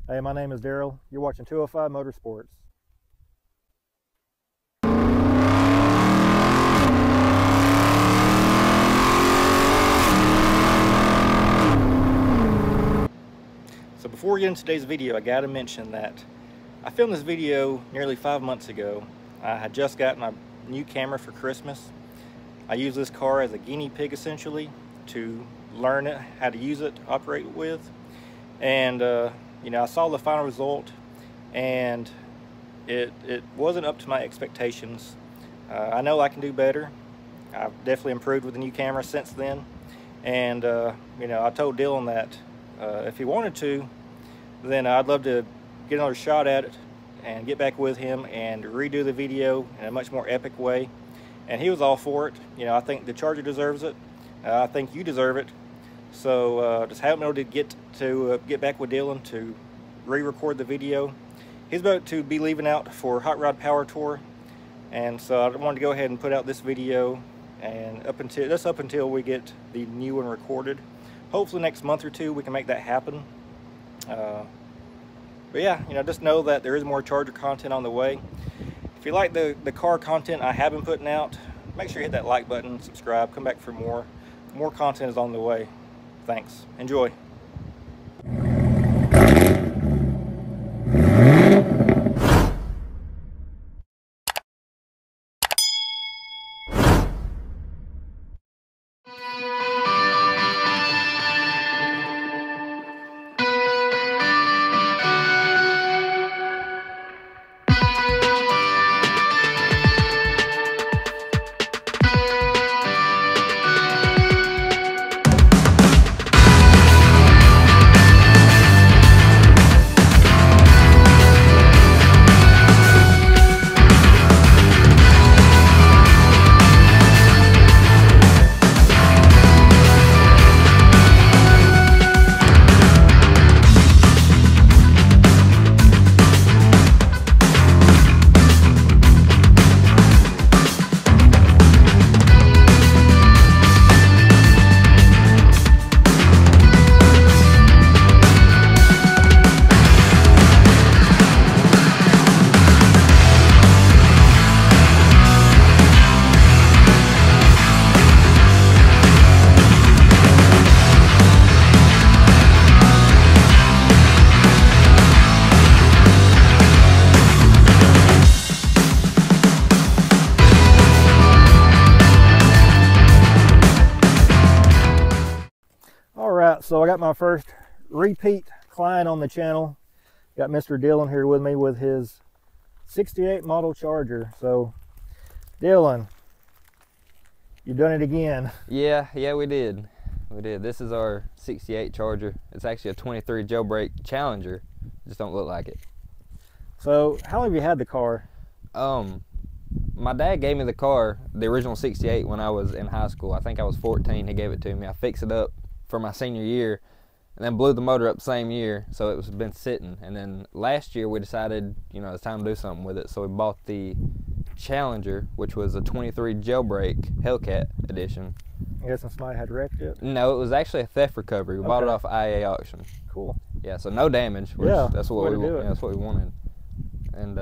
Hey, my name is Daryl. You're watching 205 Motorsports. So before we get into today's video, I gotta mention that I filmed this video nearly 5 months ago. I had just gotten a new camera for Christmas. I use this car as a guinea pig essentially to learn it, how to use it, operate with. And you know, I saw the final result and it wasn't up to my expectations. I know I can do better. I've definitely improved with the new camera since then. And you know, I told Dylan that if he wanted to, then I'd love to get another shot at it and get back with him and redo the video in a much more epic way. And he was all for it. You know, I think the Charger deserves it. I think you deserve it. So just help me to get back with Dylan to re-record the video. He's about to be leaving out for Hot Rod Power Tour, and so I wanted to go ahead and put out this video, and up until we get the new one recorded. Hopefully next month or two we can make that happen. But yeah, you know, just know that there is more Charger content on the way. If you like the car content I have been putting out, make sure you hit that like button, subscribe, come back for more. More content is on the way. Thanks. Enjoy. So I got my first repeat client on the channel. Got Mr. Dylan here with me with his 68 model Charger. So Dylan, you've done it again. Yeah, we did. This is our 68 Charger. It's actually a 23 jailbreak Challenger. Just don't look like it. So how long have you had the car? My dad gave me the car, the original 68, when I was in high school. I think I was 14. He gave it to me. I fixed it up for my senior year and then blew the motor up the same year, so it was been sitting. And then last year we decided, you know, it's time to do something with it, so we bought the Challenger, which was a 23 jailbreak Hellcat edition. I guess somebody had wrecked it? No, it was actually a theft recovery. We bought it off IA auction. Cool. Yeah, so no damage. Yeah, that's what we that's what we wanted. And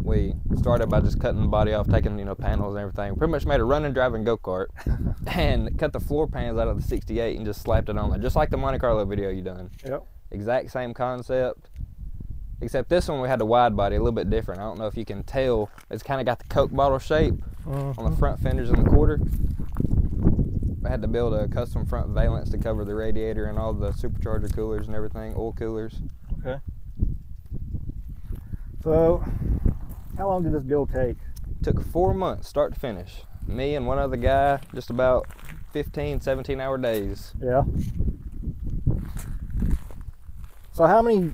we started by just cutting the body off, taking, you know, panels and everything. Pretty much made a running, driving go-kart and cut the floor pans out of the 68 and just slapped it on there, just like the Monte Carlo video you done. Yep. Exact same concept, except this one we had the wide body, a little bit different. I don't know if you can tell, it's kind of got the Coke bottle shape on the front fenders and the quarter. I had to build a custom front valance to cover the radiator and all the supercharger coolers and everything, oil coolers. Okay. So, how long did this build take? It took 4 months, start to finish. Me and one other guy, just about 15, 17-hour days. Yeah. So how many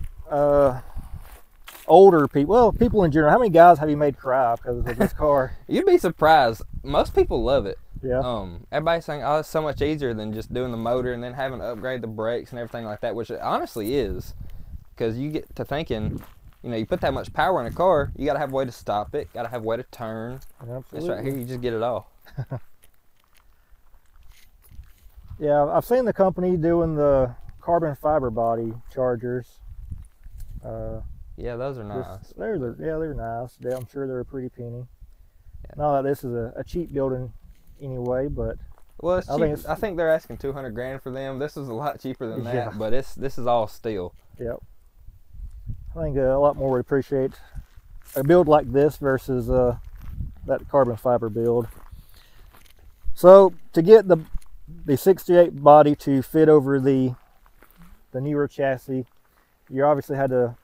older people, well, people in general, how many guys have you made cry because of this car? You'd be surprised. Most people love it. Yeah. Everybody's saying, oh, it's so much easier than just doing the motor and then having to upgrade the brakes and everything like that, which it honestly is. Because you get to thinking, you know, you put that much power in a car, you got to have a way to stop it, got to have a way to turn. Absolutely. This right here, you just get it all. Yeah, I've seen the company doing the carbon fiber body Chargers. Yeah, those are nice. They're nice. I'm sure they're a pretty penny. Yeah. Not that this is a cheap building anyway, but well, it's cheap. I think they're asking 200 grand for them. This is a lot cheaper than that, but this is all steel. Yep. I think a lot more would appreciate a build like this versus that carbon fiber build. So to get the 68 body to fit over the Neewer chassis, you obviously had to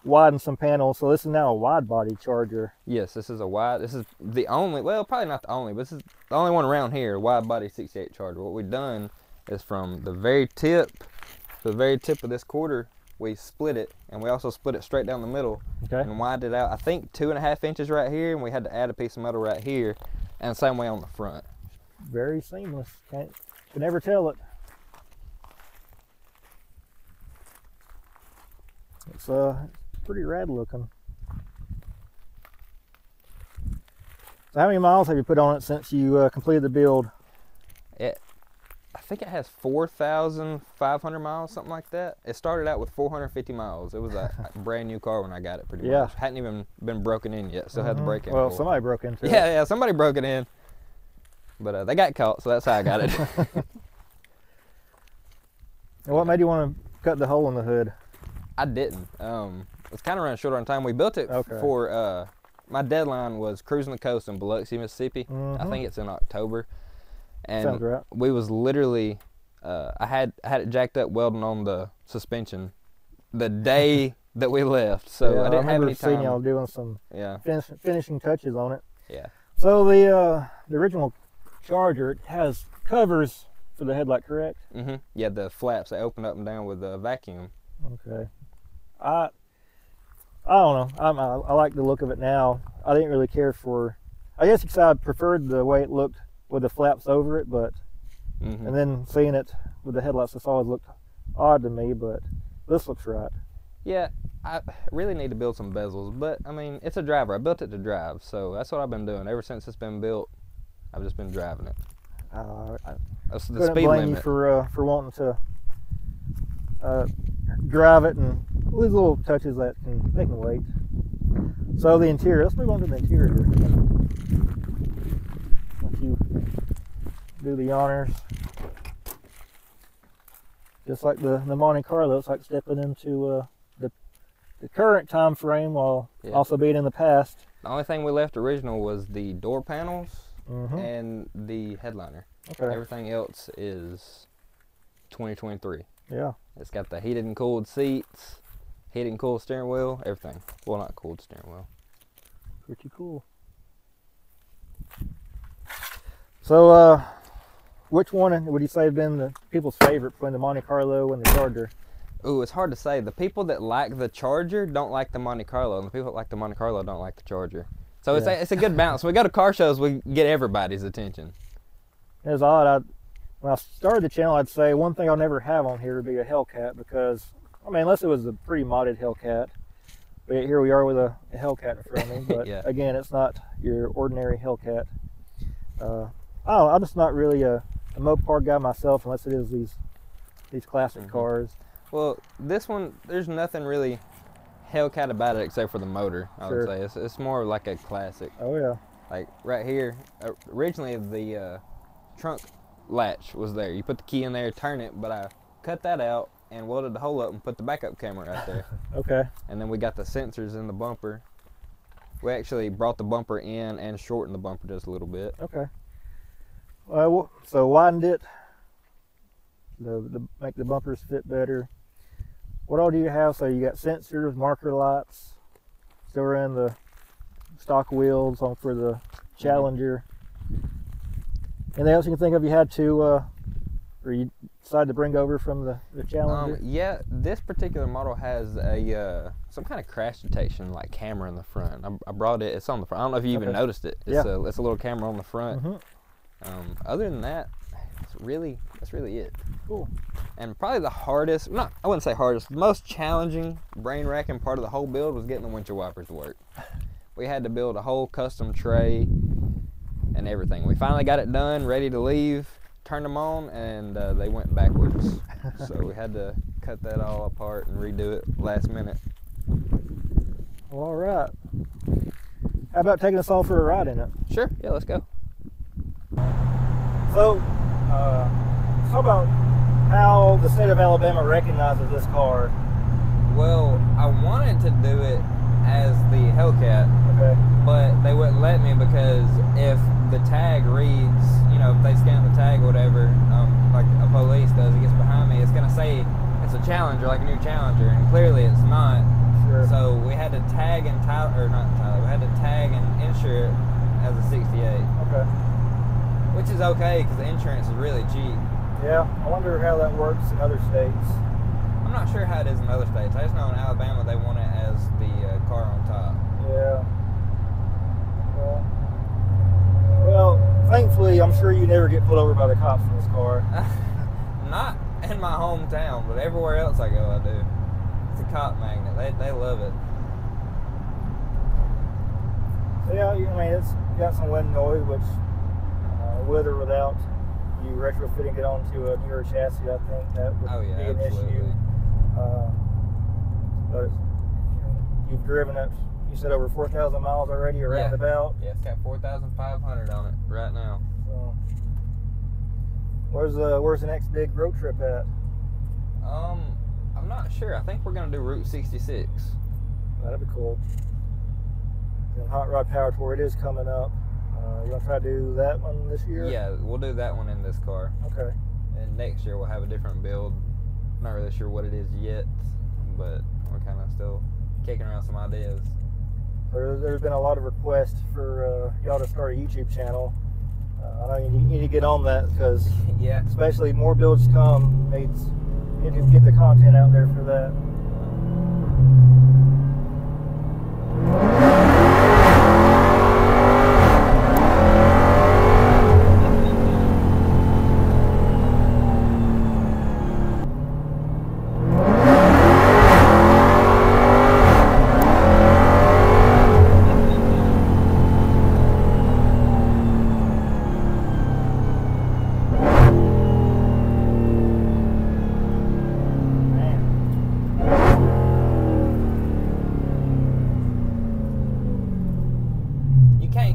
widen some panels. So this is now a wide body charger. Yes, this is a wide. This is the only, well, probably not the only, but this is the only one around here, wide body 68 charger. What we've done is from the very tip to the very tip of this quarter, we split it, and we also split it straight down the middle and widened it out. I think 2.5 inches right here, and we had to add a piece of metal right here, and the same way on the front. Very seamless. Can never tell it. It's pretty rad looking. So how many miles have you put on it since you completed the build? I think it has 4,500 miles, something like that. It started out with 450 miles. It was a brand new car when I got it, pretty much. Hadn't even been broken in yet. Still had the break in. Well, somebody broke into it. Yeah, somebody broke it in. But they got caught, so that's how I got it. And what made you want to cut the hole in the hood? I didn't. It's kind of running short on time. We built it for, my deadline was cruising the coast in Biloxi, Mississippi. I think it's in October. And sounds right. We was literally, I had it jacked up welding on the suspension the day that we left. So I didn't have any time. Seeing y'all doing some finishing touches on it. Yeah. So the original charger, it has covers for the headlight, correct? Mm-hmm. Yeah, the flaps, they open up and down with a vacuum. Okay. I don't know. I like the look of it now. I didn't really care for, I guess because I preferred the way it looked with the flaps over it, but and then seeing it with the headlights, it's always looked odd to me, but this looks right. Yeah, I really need to build some bezels, but I mean, it's a driver. I built it to drive, so that's what I've been doing ever since it's been built. I've just been driving it. That's the speed blame limit. You for wanting to drive it, and these little touches that they can wait. So the interior. Let's move on to the interior. Let you do the honors. Just like the Monte Carlo, it's like stepping into the current time frame while also being in the past. The only thing we left original was the door panels and the headliner. Okay. Everything else is 2023. Yeah. It's got the heated and cooled seats, heated and cooled steering wheel, everything. Well, not cooled steering wheel. Pretty cool. So, which one would you say have been the people's favorite between the Monte Carlo and the Charger? Ooh, it's hard to say. The people that like the Charger don't like the Monte Carlo, and the people that like the Monte Carlo don't like the Charger. So it's a good balance. When we go to car shows, we get everybody's attention. It's odd. When I started the channel, I'd say one thing I'll never have on here would be a Hellcat, because, I mean, unless it was a pretty modded Hellcat. But here we are with a Hellcat in front of me. But again, it's not your ordinary Hellcat. I don't know, I'm just not really a Mopar guy myself, unless it is these classic cars. Well, this one, there's nothing really Hellcat about it except for the motor, I would say. It's more like a classic. Oh, yeah. Like right here, originally the trunk latch was there. You put the key in there, turn it, but I cut that out and welded the hole up and put the backup camera right there. Okay. And then we got the sensors in the bumper. We actually brought the bumper in and shortened the bumper just a little bit. Okay. So widened it, make the bumpers fit better. What all do you have? So you got sensors, marker lights, still ran the stock wheels on for the Challenger. Anything else you can think of you had to, or you decided to bring over from the Challenger? Yeah, this particular model has a some kind of crash detection like camera in the front. I brought it. It's on the front. I don't know if you even noticed it. It's a little camera on the front. Other than that, that's really it. Cool. And probably the hardest, I wouldn't say hardest, the most challenging, brain-racking part of the whole build was getting the windshield wipers to work. We had to build a whole custom tray and everything. We finally got it done, ready to leave, turned them on, and they went backwards. So we had to cut that all apart and redo it last minute. Well, all right. How about taking us all for a ride in it? Sure. Yeah, let's go. So, how about how the state of Alabama recognizes this car? Well, I wanted to do it as the Hellcat, Okay. but they wouldn't let me because if the tag reads, you know, if they scan the tag or whatever, like a police does, it gets behind me, it's gonna say it's a Challenger, like a new Challenger, and clearly it's not. Sure. So we had to tag and we had to tag and insure it as a 68. Okay. Which is okay because the insurance is really cheap. Yeah, I wonder how that works in other states. I'm not sure how it is in other states. I just know in Alabama they want it as the car on top. Yeah. Well, thankfully, I'm sure you never get pulled over by the cops in this car. Not in my hometown, but everywhere else I go, I do. It's a cop magnet. They love it. So yeah, I mean, it's got some wind noise, which with or without you retrofitting it onto a newer chassis, I think that would be an issue. But you've driven it, you said over 4,000 miles already, or roundabout? Yeah, it's got 4,500 on it right now. So, where's the next big road trip at? I'm not sure. I think we're gonna do Route 66. That'd be cool. And Hot Rod Power Tour, it is coming up. You want to try to do that one this year? Yeah, we'll do that one in this car. Okay. And next year we'll have a different build. Not really sure what it is yet, but we're kind of still kicking around some ideas. There's been a lot of requests for y'all to start a YouTube channel. I know you need to get on that because, yeah, especially more builds come, need to get the content out there for that.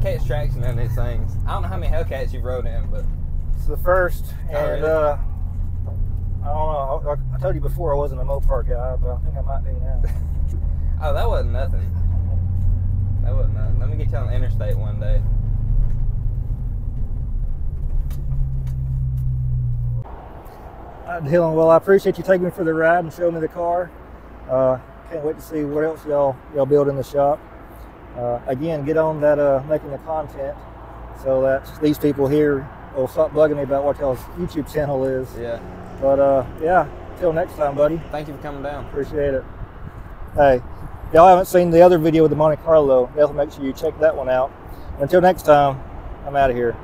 Catch traction in these things. I don't know how many Hellcats you've rode in, but it's the first. And really? I don't know. I told you before I wasn't a Mopar guy, but I think I might be now. Oh, that wasn't nothing. That wasn't nothing. Let me get you on the interstate one day. Dylan, well, I appreciate you taking me for the ride and showing me the car. Can't wait to see what else y'all build in the shop. Again, get on that making the content so that these people here will stop bugging me about what y'all's YouTube channel is. Yeah. But yeah, till next time, buddy. Thank you for coming down. Appreciate it. Hey, if y'all haven't seen the other video with the Monte Carlo, definitely make sure you check that one out. Until next time, I'm out of here.